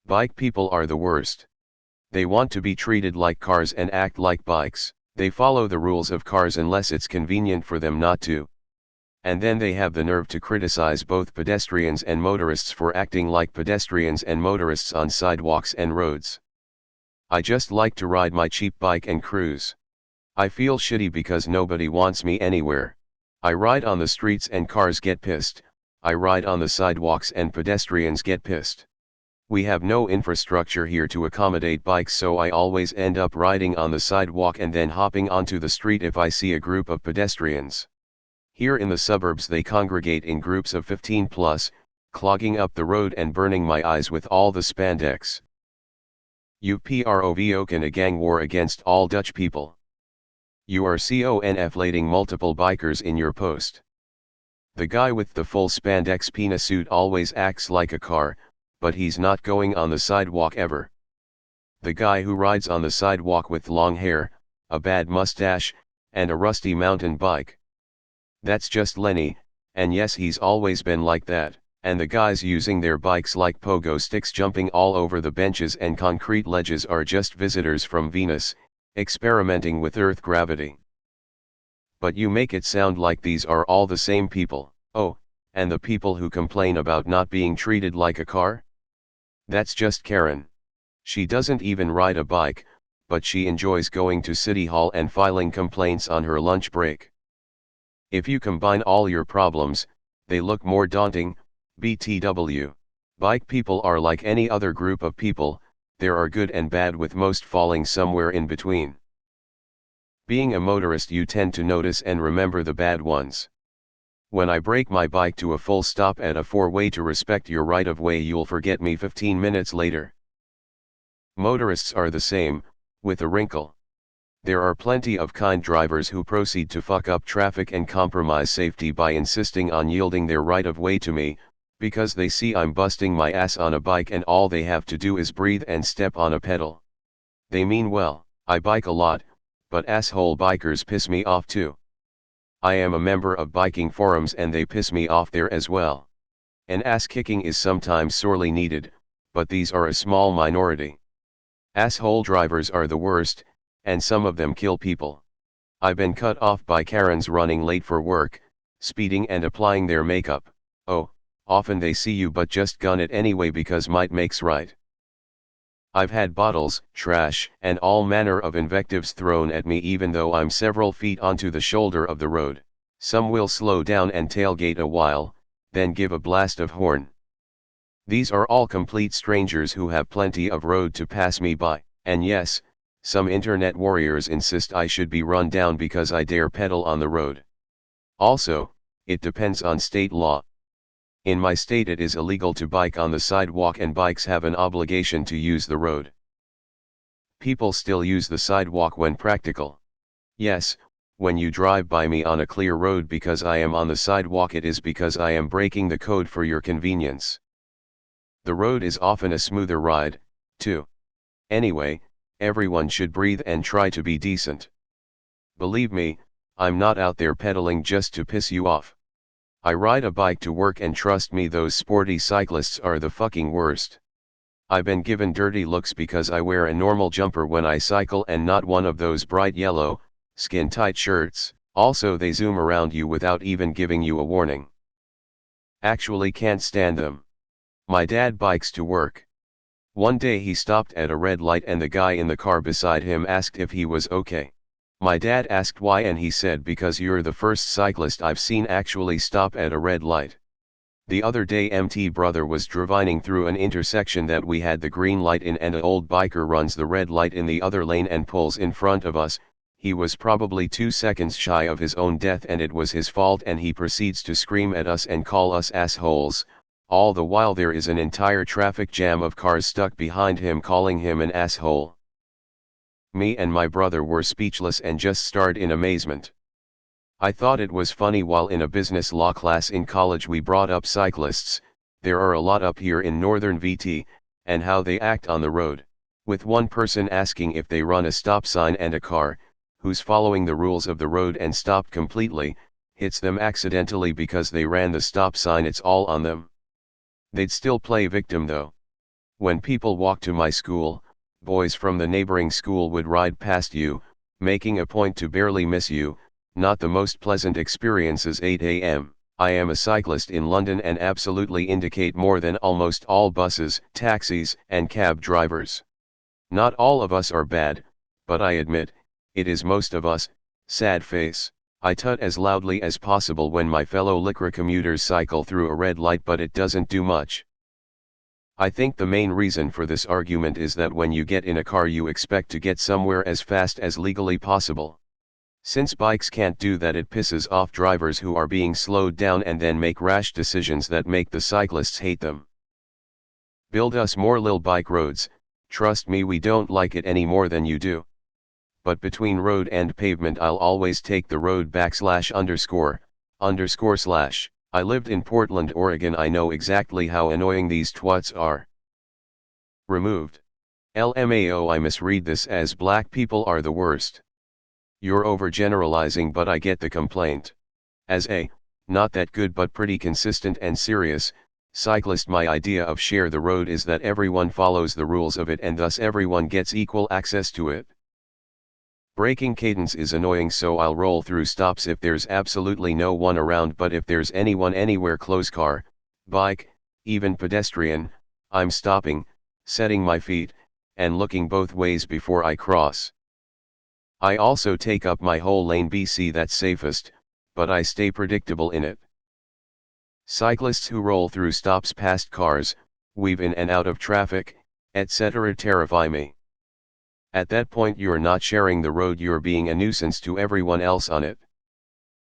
Bike people are the worst. They want to be treated like cars and act like bikes. They follow the rules of cars unless it's convenient for them not to. And then they have the nerve to criticize both pedestrians and motorists for acting like pedestrians and motorists on sidewalks and roads. I just like to ride my cheap bike and cruise. I feel shitty because nobody wants me anywhere. I ride on the streets and cars get pissed. I ride on the sidewalks and pedestrians get pissed. We have no infrastructure here to accommodate bikes, so I always end up riding on the sidewalk and then hopping onto the street if I see a group of pedestrians. Here in the suburbs they congregate in groups of 15 plus, clogging up the road and burning my eyes with all the spandex. Uprovoken a gang war against all Dutch people. You are conflating multiple bikers in your post. The guy with the full spandex penis suit always acts like a car, but he's not going on the sidewalk ever. The guy who rides on the sidewalk with long hair, a bad mustache, and a rusty mountain bike. That's just Lenny, and yes, he's always been like that. And the guys using their bikes like pogo sticks jumping all over the benches and concrete ledges are just visitors from Venus, experimenting with Earth gravity. But you make it sound like these are all the same people. Oh, and the people who complain about not being treated like a car? That's just Karen. She doesn't even ride a bike, but she enjoys going to City Hall and filing complaints on her lunch break. If you combine all your problems, they look more daunting. BTW. Bike people are like any other group of people, there are good and bad, with most falling somewhere in between. Being a motorist, you tend to notice and remember the bad ones. When I brake my bike to a full stop at a four-way to respect your right-of-way, you'll forget me 15 minutes later. Motorists are the same, with a wrinkle. There are plenty of kind drivers who proceed to fuck up traffic and compromise safety by insisting on yielding their right-of-way to me, because they see I'm busting my ass on a bike and all they have to do is breathe and step on a pedal. They mean well. I bike a lot, but asshole bikers piss me off too. I am a member of biking forums and they piss me off there as well. An ass kicking is sometimes sorely needed, but these are a small minority. Asshole drivers are the worst, and some of them kill people. I've been cut off by Karens running late for work, speeding and applying their makeup. Oh, often they see you but just gun it anyway because might makes right. I've had bottles, trash, and all manner of invectives thrown at me even though I'm several feet onto the shoulder of the road. Some will slow down and tailgate a while, then give a blast of horn. These are all complete strangers who have plenty of road to pass me by, and yes, some internet warriors insist I should be run down because I dare pedal on the road. Also, it depends on state law. In my state it is illegal to bike on the sidewalk and bikes have an obligation to use the road. People still use the sidewalk when practical. Yes, when you drive by me on a clear road because I am on the sidewalk, it is because I am breaking the code for your convenience. The road is often a smoother ride, too. Anyway, everyone should breathe and try to be decent. Believe me, I'm not out there pedaling just to piss you off. I ride a bike to work and trust me, those sporty cyclists are the fucking worst. I've been given dirty looks because I wear a normal jumper when I cycle and not one of those bright yellow, skin-tight shirts. Also, they zoom around you without even giving you a warning. Actually can't stand them. My dad bikes to work. One day he stopped at a red light and the guy in the car beside him asked if he was okay. My dad asked why and he said, because you're the first cyclist I've seen actually stop at a red light. The other day MT brother was driving through an intersection that we had the green light in and an old biker runs the red light in the other lane and pulls in front of us. He was probably 2 seconds shy of his own death and it was his fault, and he proceeds to scream at us and call us assholes. All the while there is an entire traffic jam of cars stuck behind him calling him an asshole. Me and my brother were speechless and just stared in amazement. I thought it was funny while in a business law class in college we brought up cyclists, there are a lot up here in northern VT, and how they act on the road, with one person asking if they run a stop sign and a car, who's following the rules of the road and stopped completely, hits them accidentally because they ran the stop sign, it's all on them. They'd still play victim though. When people walk to my school, boys from the neighboring school would ride past you, making a point to barely miss you. Not the most pleasant experiences. 8 a.m. I am a cyclist in London and absolutely indicate more than almost all buses, taxis, and cab drivers. Not all of us are bad, but I admit, it is most of us. Sad face. I tut as loudly as possible when my fellow Lycra commuters cycle through a red light, but it doesn't do much. I think the main reason for this argument is that when you get in a car you expect to get somewhere as fast as legally possible. Since bikes can't do that, it pisses off drivers who are being slowed down and then make rash decisions that make the cyclists hate them. Build us more lil bike roads. Trust me, we don't like it any more than you do. But between road and pavement I'll always take the road /__. I lived in Portland, Oregon. I know exactly how annoying these twats are. Removed. LMAO, I misread this as black people are the worst. You're overgeneralizing, but I get the complaint. As a, not that good but pretty consistent and serious, cyclist, my idea of share the road is that everyone follows the rules of it and thus everyone gets equal access to it. Braking cadence is annoying, so I'll roll through stops if there's absolutely no one around, but if there's anyone anywhere close, car, bike, even pedestrian, I'm stopping, setting my feet, and looking both ways before I cross. I also take up my whole lane. BC, that's safest, but I stay predictable in it. Cyclists who roll through stops past cars, weave in and out of traffic, etc. terrify me. At that point you're not sharing the road, you're being a nuisance to everyone else on it.